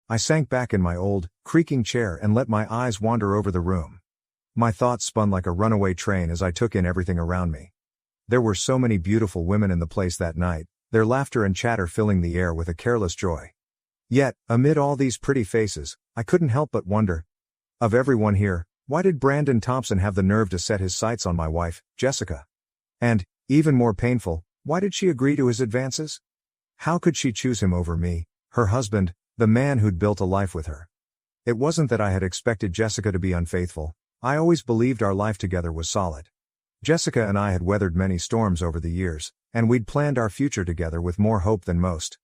I sank back in my old, creaking chair and let my eyes wander over the room. My thoughts spun like a runaway train as I took in everything around me. There were so many beautiful women in the place that night, their laughter and chatter filling the air with a careless joy. Yet, amid all these pretty faces, I couldn't help but wonder. Of everyone here, why did Brandon Thompson have the nerve to set his sights on my wife, Jessica? And, even more painful, why did she agree to his advances? How could she choose him over me, her husband, the man who'd built a life with her? It wasn't that I had expected Jessica to be unfaithful. I always believed our life together was solid. Jessica and I had weathered many storms over the years, and we'd planned our future together with more hope than most.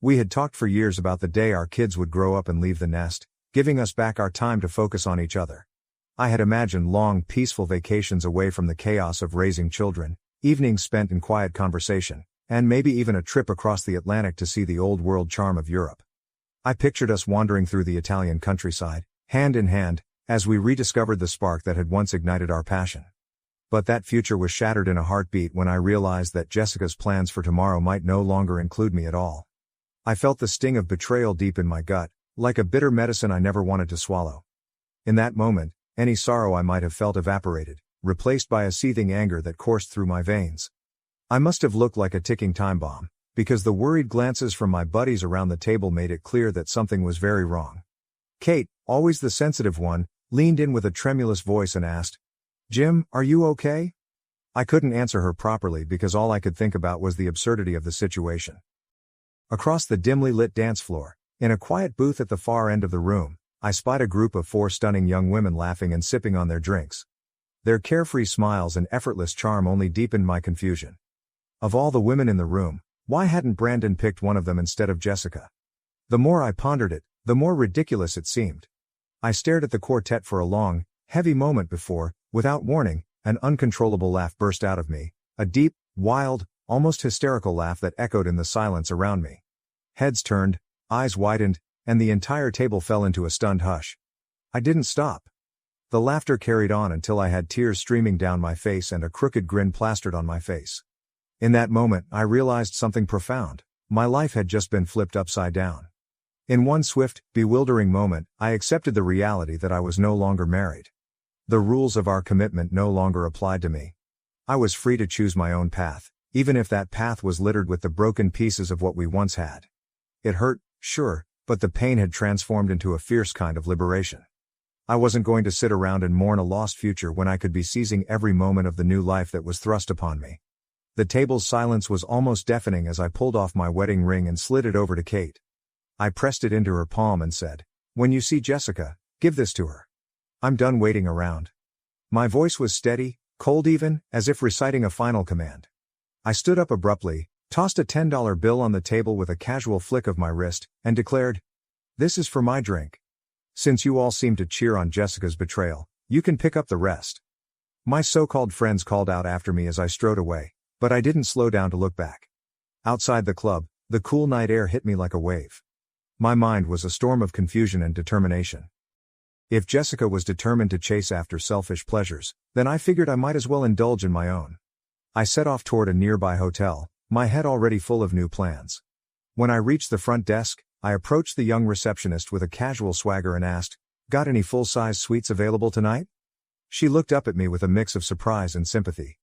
We had talked for years about the day our kids would grow up and leave the nest, giving us back our time to focus on each other. I had imagined long, peaceful vacations away from the chaos of raising children, evenings spent in quiet conversation, and maybe even a trip across the Atlantic to see the old world charm of Europe. I pictured us wandering through the Italian countryside, hand in hand, as we rediscovered the spark that had once ignited our passion. But that future was shattered in a heartbeat when I realized that Jessica's plans for tomorrow might no longer include me at all. I felt the sting of betrayal deep in my gut, like a bitter medicine I never wanted to swallow. In that moment, any sorrow I might have felt evaporated, replaced by a seething anger that coursed through my veins. I must have looked like a ticking time bomb, because the worried glances from my buddies around the table made it clear that something was very wrong. Kate, always the sensitive one, leaned in with a tremulous voice and asked, "Jim, are you okay?" I couldn't answer her properly because all I could think about was the absurdity of the situation. Across the dimly lit dance floor, in a quiet booth at the far end of the room, I spied a group of 4 stunning young women laughing and sipping on their drinks. Their carefree smiles and effortless charm only deepened my confusion. Of all the women in the room, why hadn't Brandon picked one of them instead of Jessica? The more I pondered it, the more ridiculous it seemed. I stared at the quartet for a long, heavy moment before, without warning, an uncontrollable laugh burst out of me, a deep, wild, almost hysterical laugh that echoed in the silence around me. Heads turned, eyes widened, and the entire table fell into a stunned hush. I didn't stop. The laughter carried on until I had tears streaming down my face and a crooked grin plastered on my face. In that moment, I realized something profound. My life had just been flipped upside down. In one swift, bewildering moment, I accepted the reality that I was no longer married. The rules of our commitment no longer applied to me. I was free to choose my own path, even if that path was littered with the broken pieces of what we once had. It hurt, sure, but the pain had transformed into a fierce kind of liberation. I wasn't going to sit around and mourn a lost future when I could be seizing every moment of the new life that was thrust upon me. The table's silence was almost deafening as I pulled off my wedding ring and slid it over to Kate. I pressed it into her palm and said, "When you see Jessica, give this to her. I'm done waiting around." My voice was steady, cold even, as if reciting a final command. I stood up abruptly, tossed a $10 bill on the table with a casual flick of my wrist, and declared, "This is for my drink. Since you all seem to cheer on Jessica's betrayal, you can pick up the rest." My so-called friends called out after me as I strode away, but I didn't slow down to look back. Outside the club, the cool night air hit me like a wave. My mind was a storm of confusion and determination. If Jessica was determined to chase after selfish pleasures, then I figured I might as well indulge in my own. I set off toward a nearby hotel, my head already full of new plans. When I reached the front desk, I approached the young receptionist with a casual swagger and asked, "Got any full-size suites available tonight?" She looked up at me with a mix of surprise and sympathy.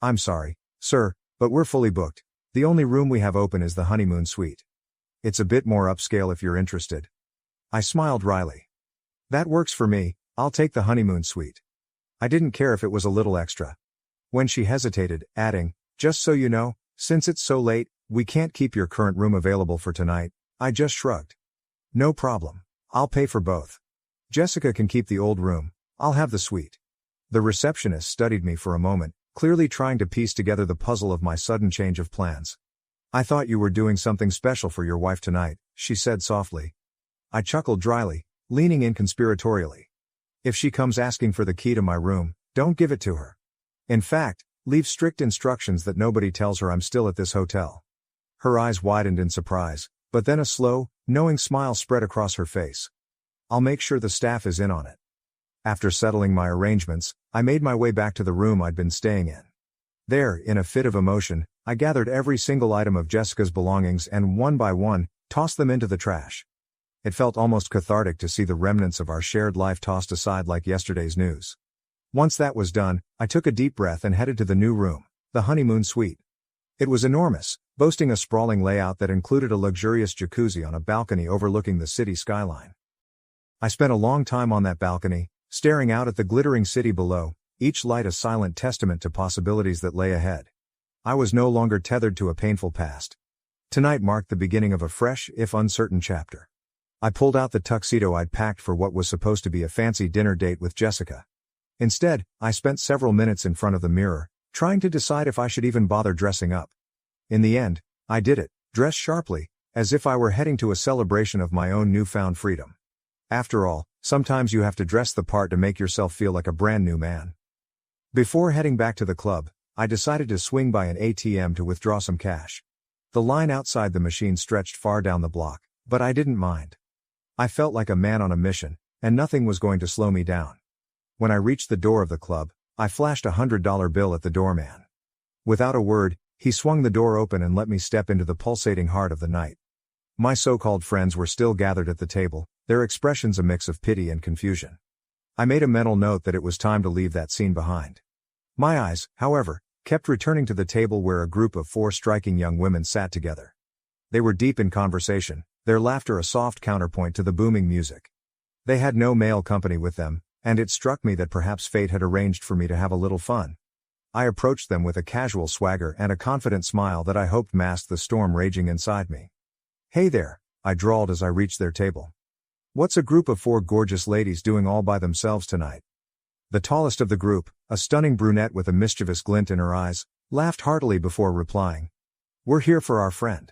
"I'm sorry, sir, but we're fully booked. The only room we have open is the honeymoon suite. It's a bit more upscale if you're interested." I smiled wryly. "That works for me, I'll take the honeymoon suite." I didn't care if it was a little extra. When she hesitated, adding, "Just so you know, since it's so late, we can't keep your current room available for tonight," I just shrugged. "No problem. I'll pay for both. Jessica can keep the old room, I'll have the suite." The receptionist studied me for a moment, clearly trying to piece together the puzzle of my sudden change of plans. "I thought you were doing something special for your wife tonight," she said softly. I chuckled dryly, leaning in conspiratorially. "If she comes asking for the key to my room, don't give it to her. In fact, leave strict instructions that nobody tells her I'm still at this hotel." Her eyes widened in surprise, but then a slow, knowing smile spread across her face. "I'll make sure the staff is in on it." After settling my arrangements, I made my way back to the room I'd been staying in. There, in a fit of emotion, I gathered every single item of Jessica's belongings and one by one, tossed them into the trash. It felt almost cathartic to see the remnants of our shared life tossed aside like yesterday's news. Once that was done, I took a deep breath and headed to the new room, the honeymoon suite. It was enormous, boasting a sprawling layout that included a luxurious jacuzzi on a balcony overlooking the city skyline. I spent a long time on that balcony, staring out at the glittering city below, each light a silent testament to possibilities that lay ahead. I was no longer tethered to a painful past. Tonight marked the beginning of a fresh, if uncertain chapter. I pulled out the tuxedo I'd packed for what was supposed to be a fancy dinner date with Jessica. Instead, I spent several minutes in front of the mirror, trying to decide if I should even bother dressing up. In the end, I did it, dressed sharply, as if I were heading to a celebration of my own newfound freedom. After all, sometimes you have to dress the part to make yourself feel like a brand new man. Before heading back to the club, I decided to swing by an ATM to withdraw some cash. The line outside the machine stretched far down the block, but I didn't mind. I felt like a man on a mission, and nothing was going to slow me down. When I reached the door of the club, I flashed a $100 bill at the doorman. Without a word, he swung the door open and let me step into the pulsating heart of the night. My so-called friends were still gathered at the table, their expressions a mix of pity and confusion. I made a mental note that it was time to leave that scene behind. My eyes, however, kept returning to the table where a group of 4 striking young women sat together. They were deep in conversation, their laughter a soft counterpoint to the booming music. They had no male company with them, and it struck me that perhaps fate had arranged for me to have a little fun. I approached them with a casual swagger and a confident smile that I hoped masked the storm raging inside me. "Hey there," I drawled as I reached their table. "What's a group of 4 gorgeous ladies doing all by themselves tonight?" The tallest of the group, a stunning brunette with a mischievous glint in her eyes, laughed heartily before replying. "We're here for our friend.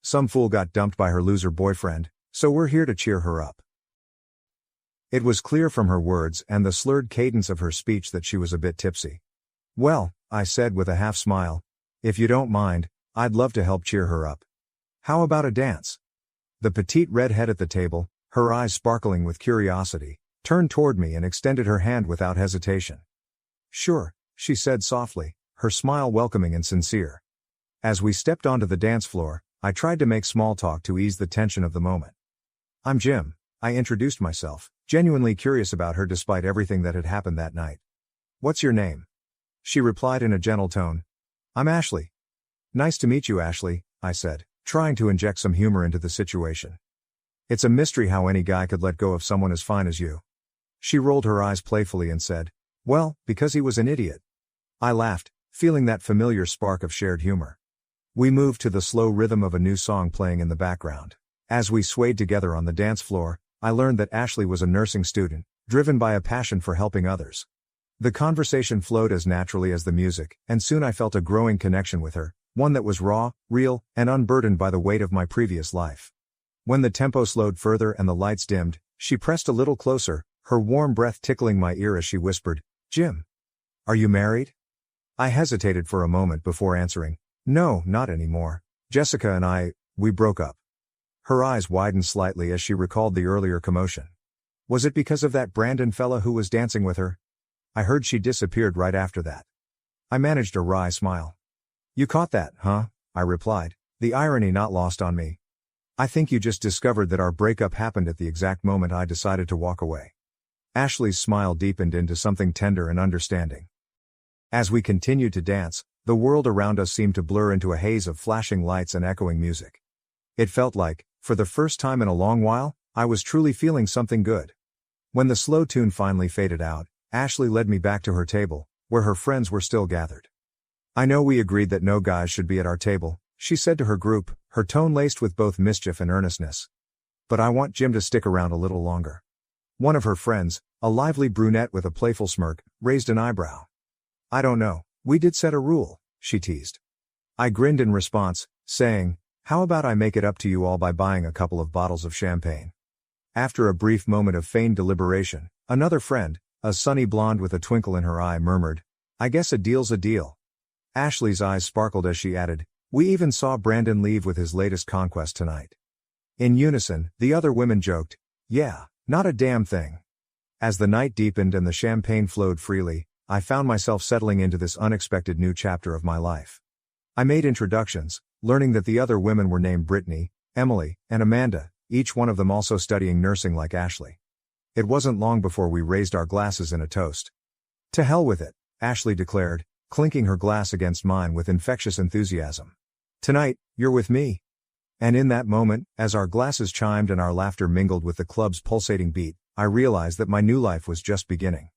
Some fool got dumped by her loser boyfriend, so we're here to cheer her up." It was clear from her words and the slurred cadence of her speech that she was a bit tipsy. "Well," I said with a half smile, "if you don't mind, I'd love to help cheer her up. How about a dance?" The petite redhead at the table, her eyes sparkling with curiosity, turned toward me and extended her hand without hesitation. "Sure," she said softly, her smile welcoming and sincere. As we stepped onto the dance floor, I tried to make small talk to ease the tension of the moment. "I'm Jim," I introduced myself, genuinely curious about her despite everything that had happened that night. "What's your name?" She replied in a gentle tone. "I'm Ashley." "Nice to meet you, Ashley," I said, trying to inject some humor into the situation. "It's a mystery how any guy could let go of someone as fine as you." She rolled her eyes playfully and said, "Well, because he was an idiot." I laughed, feeling that familiar spark of shared humor. We moved to the slow rhythm of a new song playing in the background. As we swayed together on the dance floor, I learned that Ashley was a nursing student, driven by a passion for helping others. The conversation flowed as naturally as the music, and soon I felt a growing connection with her, one that was raw, real, and unburdened by the weight of my previous life. When the tempo slowed further and the lights dimmed, she pressed a little closer, her warm breath tickling my ear as she whispered, "Jim, are you married?" I hesitated for a moment before answering, "No, not anymore. Jessica and we broke up." Her eyes widened slightly as she recalled the earlier commotion. "Was it because of that Brandon fella who was dancing with her? I heard she disappeared right after that." I managed a wry smile. "You caught that, huh?" I replied, the irony not lost on me. "I think you just discovered that our breakup happened at the exact moment I decided to walk away." Ashley's smile deepened into something tender and understanding. As we continued to dance, the world around us seemed to blur into a haze of flashing lights and echoing music. It felt like, for the first time in a long while, I was truly feeling something good. When the slow tune finally faded out, Ashley led me back to her table, where her friends were still gathered. "I know we agreed that no guys should be at our table," she said to her group, her tone laced with both mischief and earnestness. "But I want Jim to stick around a little longer." One of her friends, a lively brunette with a playful smirk, raised an eyebrow. "I don't know, we did set a rule," she teased. I grinned in response, saying, "How about I make it up to you all by buying a couple of bottles of champagne?" After a brief moment of feigned deliberation, another friend, a sunny blonde with a twinkle in her eye, murmured, "I guess a deal's a deal." Ashley's eyes sparkled as she added, "We even saw Brandon leave with his latest conquest tonight." In unison, the other women joked, "Yeah, not a damn thing." As the night deepened and the champagne flowed freely, I found myself settling into this unexpected new chapter of my life. I made introductions, learning that the other women were named Brittany, Emily, and Amanda, each one of them also studying nursing like Ashley. It wasn't long before we raised our glasses in a toast. "To hell with it," Ashley declared, clinking her glass against mine with infectious enthusiasm. "Tonight, you're with me." And in that moment, as our glasses chimed and our laughter mingled with the club's pulsating beat, I realized that my new life was just beginning.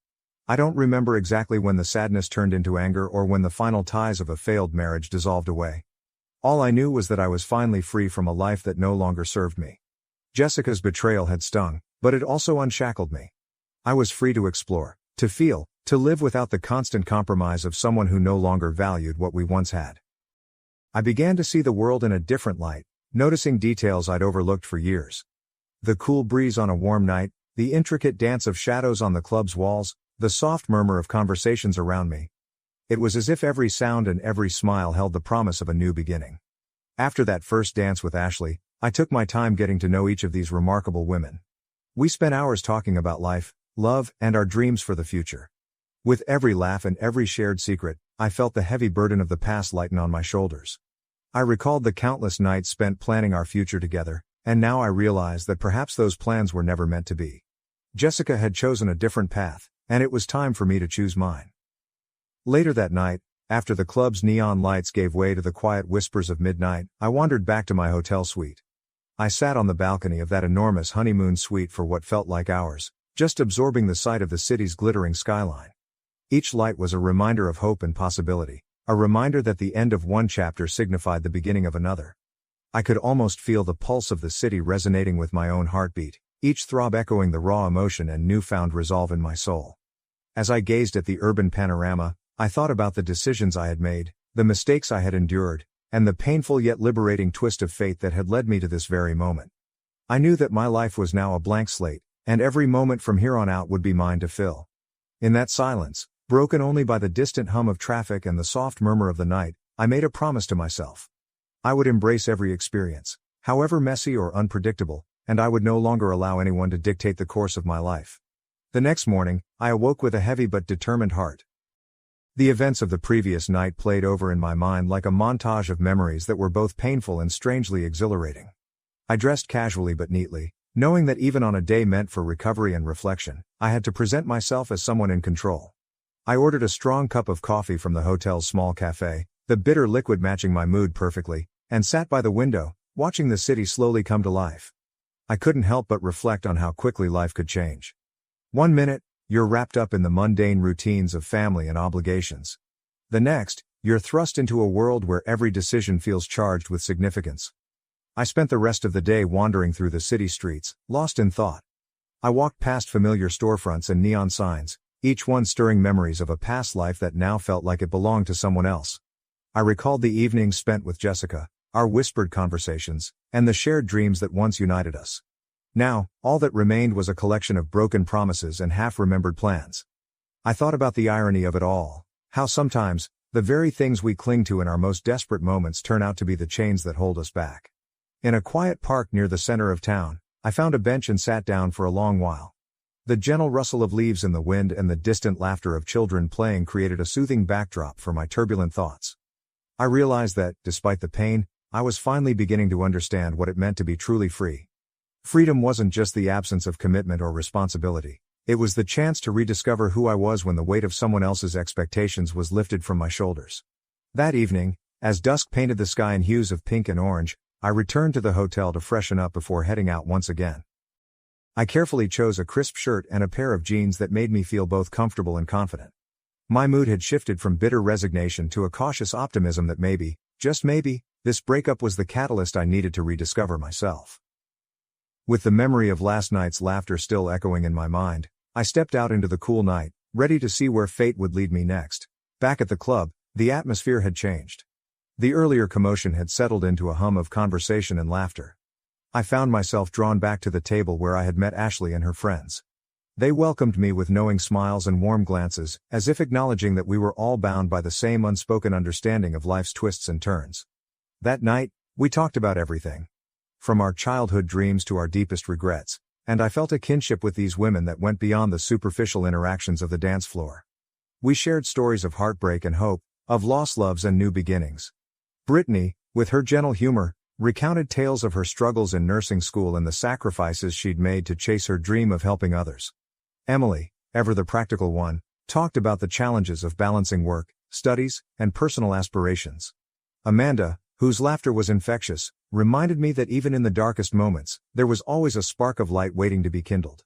I don't remember exactly when the sadness turned into anger or when the final ties of a failed marriage dissolved away. All I knew was that I was finally free from a life that no longer served me. Jessica's betrayal had stung, but it also unshackled me. I was free to explore, to feel, to live without the constant compromise of someone who no longer valued what we once had. I began to see the world in a different light, noticing details I'd overlooked for years. The cool breeze on a warm night, the intricate dance of shadows on the club's walls, the soft murmur of conversations around me. It was as if every sound and every smile held the promise of a new beginning. After that first dance with Ashley, I took my time getting to know each of these remarkable women. We spent hours talking about life, love, and our dreams for the future. With every laugh and every shared secret, I felt the heavy burden of the past lighten on my shoulders. I recalled the countless nights spent planning our future together, and now I realized that perhaps those plans were never meant to be. Jessica had chosen a different path, and it was time for me to choose mine. Later that night, after the club's neon lights gave way to the quiet whispers of midnight, I wandered back to my hotel suite. I sat on the balcony of that enormous honeymoon suite for what felt like hours, just absorbing the sight of the city's glittering skyline. Each light was a reminder of hope and possibility, a reminder that the end of one chapter signified the beginning of another. I could almost feel the pulse of the city resonating with my own heartbeat, each throb echoing the raw emotion and newfound resolve in my soul. As I gazed at the urban panorama, I thought about the decisions I had made, the mistakes I had endured, and the painful yet liberating twist of fate that had led me to this very moment. I knew that my life was now a blank slate, and every moment from here on out would be mine to fill. In that silence, broken only by the distant hum of traffic and the soft murmur of the night, I made a promise to myself. I would embrace every experience, however messy or unpredictable, and I would no longer allow anyone to dictate the course of my life. The next morning, I awoke with a heavy but determined heart. The events of the previous night played over in my mind like a montage of memories that were both painful and strangely exhilarating. I dressed casually but neatly, knowing that even on a day meant for recovery and reflection, I had to present myself as someone in control. I ordered a strong cup of coffee from the hotel's small cafe, the bitter liquid matching my mood perfectly, and sat by the window, watching the city slowly come to life. I couldn't help but reflect on how quickly life could change. One minute, you're wrapped up in the mundane routines of family and obligations. The next, you're thrust into a world where every decision feels charged with significance. I spent the rest of the day wandering through the city streets, lost in thought. I walked past familiar storefronts and neon signs, each one stirring memories of a past life that now felt like it belonged to someone else. I recalled the evenings spent with Jessica, our whispered conversations, and the shared dreams that once united us. Now, all that remained was a collection of broken promises and half-remembered plans. I thought about the irony of it all, how sometimes, the very things we cling to in our most desperate moments turn out to be the chains that hold us back. In a quiet park near the center of town, I found a bench and sat down for a long while. The gentle rustle of leaves in the wind and the distant laughter of children playing created a soothing backdrop for my turbulent thoughts. I realized that, despite the pain, I was finally beginning to understand what it meant to be truly free. Freedom wasn't just the absence of commitment or responsibility, it was the chance to rediscover who I was when the weight of someone else's expectations was lifted from my shoulders. That evening, as dusk painted the sky in hues of pink and orange, I returned to the hotel to freshen up before heading out once again. I carefully chose a crisp shirt and a pair of jeans that made me feel both comfortable and confident. My mood had shifted from bitter resignation to a cautious optimism that maybe, just maybe, this breakup was the catalyst I needed to rediscover myself. With the memory of last night's laughter still echoing in my mind, I stepped out into the cool night, ready to see where fate would lead me next. Back at the club, the atmosphere had changed. The earlier commotion had settled into a hum of conversation and laughter. I found myself drawn back to the table where I had met Ashley and her friends. They welcomed me with knowing smiles and warm glances, as if acknowledging that we were all bound by the same unspoken understanding of life's twists and turns. That night, we talked about everything. From our childhood dreams to our deepest regrets, and I felt a kinship with these women that went beyond the superficial interactions of the dance floor. We shared stories of heartbreak and hope, of lost loves and new beginnings. Brittany, with her gentle humor, recounted tales of her struggles in nursing school and the sacrifices she'd made to chase her dream of helping others. Emily, ever the practical one, talked about the challenges of balancing work, studies, and personal aspirations. Amanda, whose laughter was infectious, reminded me that even in the darkest moments, there was always a spark of light waiting to be kindled.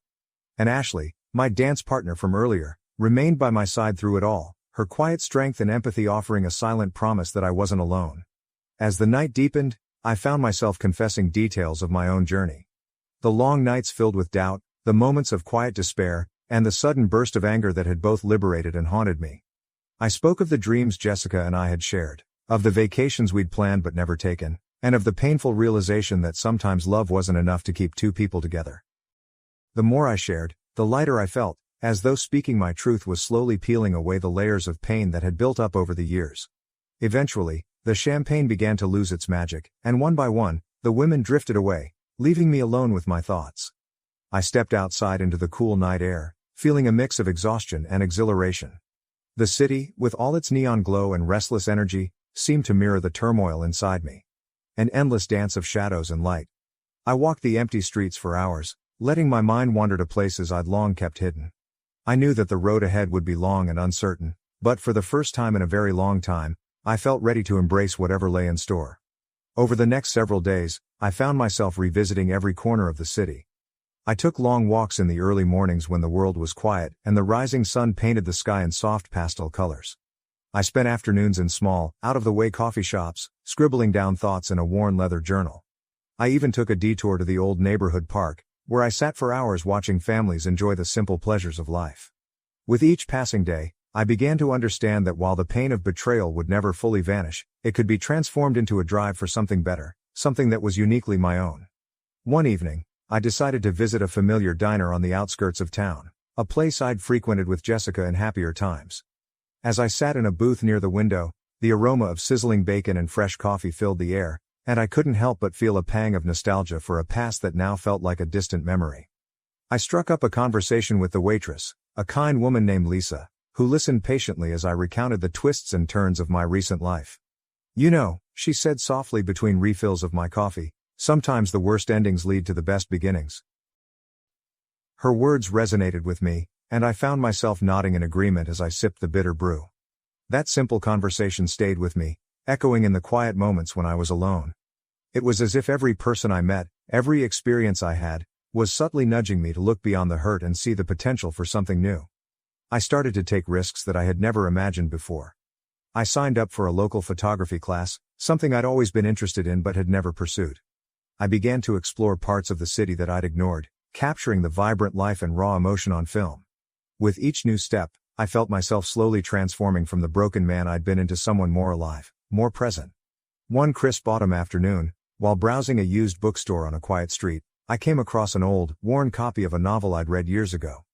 And Ashley, my dance partner from earlier, remained by my side through it all, her quiet strength and empathy offering a silent promise that I wasn't alone. As the night deepened, I found myself confessing details of my own journey. The long nights filled with doubt, the moments of quiet despair, and the sudden burst of anger that had both liberated and haunted me. I spoke of the dreams Jessica and I had shared, of the vacations we'd planned but never taken, and of the painful realization that sometimes love wasn't enough to keep two people together. The more I shared, the lighter I felt, as though speaking my truth was slowly peeling away the layers of pain that had built up over the years. Eventually, the champagne began to lose its magic, and one by one, the women drifted away, leaving me alone with my thoughts. I stepped outside into the cool night air, feeling a mix of exhaustion and exhilaration. The city, with all its neon glow and restless energy, seemed to mirror the turmoil inside me. An endless dance of shadows and light. I walked the empty streets for hours, letting my mind wander to places I'd long kept hidden. I knew that the road ahead would be long and uncertain, but for the first time in a very long time, I felt ready to embrace whatever lay in store. Over the next several days, I found myself revisiting every corner of the city. I took long walks in the early mornings when the world was quiet and the rising sun painted the sky in soft pastel colors. I spent afternoons in small, out-of-the-way coffee shops, scribbling down thoughts in a worn leather journal. I even took a detour to the old neighborhood park, where I sat for hours watching families enjoy the simple pleasures of life. With each passing day, I began to understand that while the pain of betrayal would never fully vanish, it could be transformed into a drive for something better, something that was uniquely my own. One evening, I decided to visit a familiar diner on the outskirts of town, a place I'd frequented with Jessica in happier times. As I sat in a booth near the window, the aroma of sizzling bacon and fresh coffee filled the air, and I couldn't help but feel a pang of nostalgia for a past that now felt like a distant memory. I struck up a conversation with the waitress, a kind woman named Lisa, who listened patiently as I recounted the twists and turns of my recent life. "You know," she said softly between refills of my coffee, "sometimes the worst endings lead to the best beginnings." Her words resonated with me, and I found myself nodding in agreement as I sipped the bitter brew. That simple conversation stayed with me, echoing in the quiet moments when I was alone. It was as if every person I met, every experience I had, was subtly nudging me to look beyond the hurt and see the potential for something new. I started to take risks that I had never imagined before. I signed up for a local photography class, something I'd always been interested in but had never pursued. I began to explore parts of the city that I'd ignored, capturing the vibrant life and raw emotion on film. With each new step, I felt myself slowly transforming from the broken man I'd been into someone more alive, more present. One crisp autumn afternoon, while browsing a used bookstore on a quiet street, I came across an old, worn copy of a novel I'd read years ago.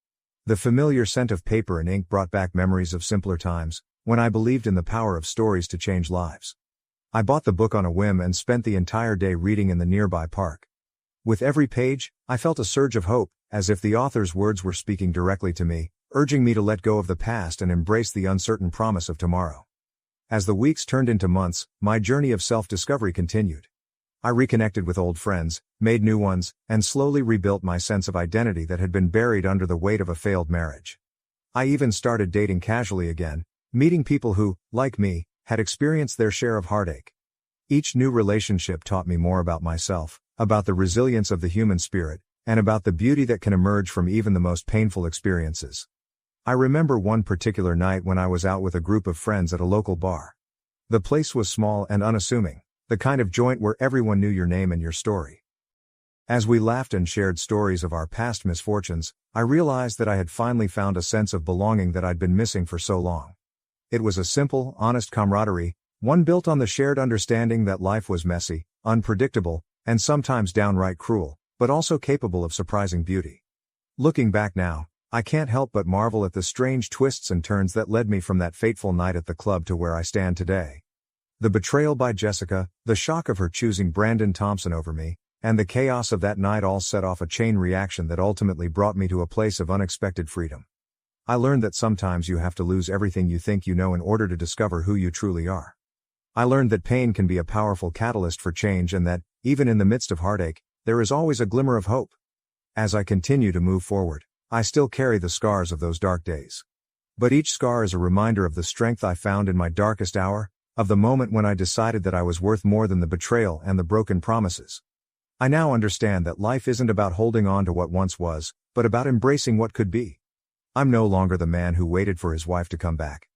The familiar scent of paper and ink brought back memories of simpler times, when I believed in the power of stories to change lives. I bought the book on a whim and spent the entire day reading in the nearby park. With every page, I felt a surge of hope, as if the author's words were speaking directly to me, urging me to let go of the past and embrace the uncertain promise of tomorrow. As the weeks turned into months, my journey of self-discovery continued. I reconnected with old friends, made new ones, and slowly rebuilt my sense of identity that had been buried under the weight of a failed marriage. I even started dating casually again, meeting people who, like me, had experienced their share of heartache. Each new relationship taught me more about myself, about the resilience of the human spirit, and about the beauty that can emerge from even the most painful experiences. I remember one particular night when I was out with a group of friends at a local bar. The place was small and unassuming, the kind of joint where everyone knew your name and your story. As we laughed and shared stories of our past misfortunes, I realized that I had finally found a sense of belonging that I'd been missing for so long. It was a simple, honest camaraderie, one built on the shared understanding that life was messy, unpredictable, and sometimes downright cruel, but also capable of surprising beauty. Looking back now, I can't help but marvel at the strange twists and turns that led me from that fateful night at the club to where I stand today. The betrayal by Jessica, the shock of her choosing Brandon Thompson over me, and the chaos of that night all set off a chain reaction that ultimately brought me to a place of unexpected freedom. I learned that sometimes you have to lose everything you think you know in order to discover who you truly are. I learned that pain can be a powerful catalyst for change and that, even in the midst of heartache, there is always a glimmer of hope. As I continue to move forward, I still carry the scars of those dark days. But each scar is a reminder of the strength I found in my darkest hour, of the moment when I decided that I was worth more than the betrayal and the broken promises. I now understand that life isn't about holding on to what once was, but about embracing what could be. I'm no longer the man who waited for his wife to come back.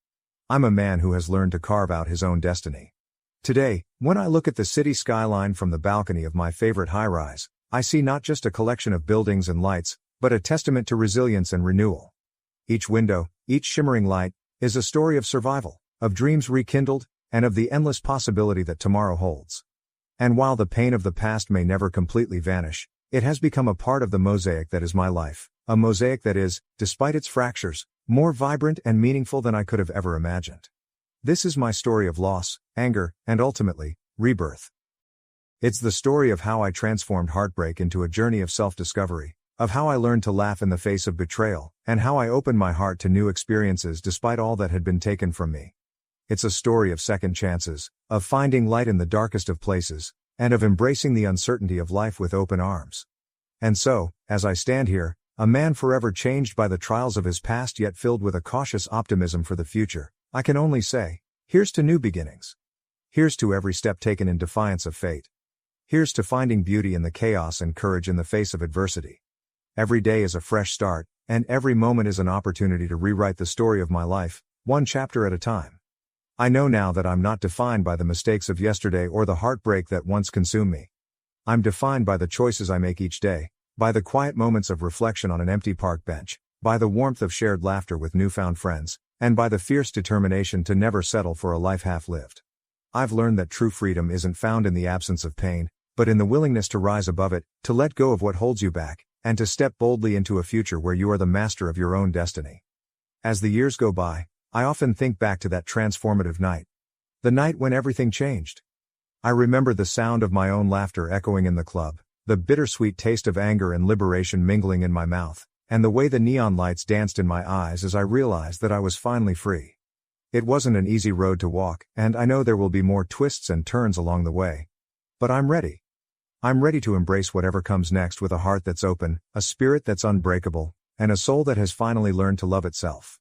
I'm a man who has learned to carve out his own destiny. Today, when I look at the city skyline from the balcony of my favorite high-rise, I see not just a collection of buildings and lights, but a testament to resilience and renewal. Each window, each shimmering light, is a story of survival, of dreams rekindled, and of the endless possibility that tomorrow holds. And while the pain of the past may never completely vanish, it has become a part of the mosaic that is my life, a mosaic that is, despite its fractures, more vibrant and meaningful than I could have ever imagined. This is my story of loss, anger, and ultimately, rebirth. It's the story of how I transformed heartbreak into a journey of self-discovery, of how I learned to laugh in the face of betrayal, and how I opened my heart to new experiences despite all that had been taken from me. It's a story of second chances, of finding light in the darkest of places, and of embracing the uncertainty of life with open arms. And so, as I stand here, a man forever changed by the trials of his past yet filled with a cautious optimism for the future, I can only say, here's to new beginnings. Here's to every step taken in defiance of fate. Here's to finding beauty in the chaos and courage in the face of adversity. Every day is a fresh start, and every moment is an opportunity to rewrite the story of my life, one chapter at a time. I know now that I'm not defined by the mistakes of yesterday or the heartbreak that once consumed me. I'm defined by the choices I make each day, by the quiet moments of reflection on an empty park bench, by the warmth of shared laughter with newfound friends, and by the fierce determination to never settle for a life half-lived. I've learned that true freedom isn't found in the absence of pain, but in the willingness to rise above it, to let go of what holds you back, and to step boldly into a future where you are the master of your own destiny. As the years go by, I often think back to that transformative night. The night when everything changed. I remember the sound of my own laughter echoing in the club, the bittersweet taste of anger and liberation mingling in my mouth, and the way the neon lights danced in my eyes as I realized that I was finally free. It wasn't an easy road to walk, and I know there will be more twists and turns along the way. But I'm ready. I'm ready to embrace whatever comes next with a heart that's open, a spirit that's unbreakable, and a soul that has finally learned to love itself.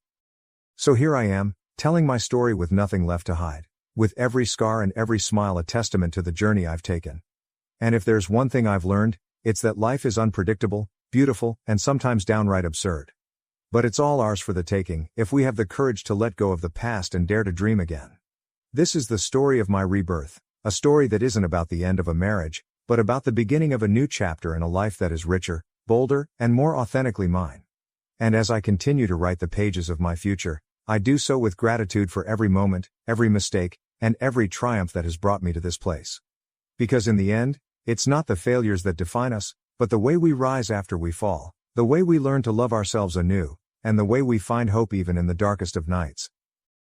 So here I am, telling my story with nothing left to hide, with every scar and every smile a testament to the journey I've taken. And if there's one thing I've learned, it's that life is unpredictable, beautiful, and sometimes downright absurd. But it's all ours for the taking, if we have the courage to let go of the past and dare to dream again. This is the story of my rebirth, a story that isn't about the end of a marriage, but about the beginning of a new chapter in a life that is richer, bolder, and more authentically mine. And as I continue to write the pages of my future, I do so with gratitude for every moment, every mistake, and every triumph that has brought me to this place. Because in the end, it's not the failures that define us, but the way we rise after we fall, the way we learn to love ourselves anew, and the way we find hope even in the darkest of nights.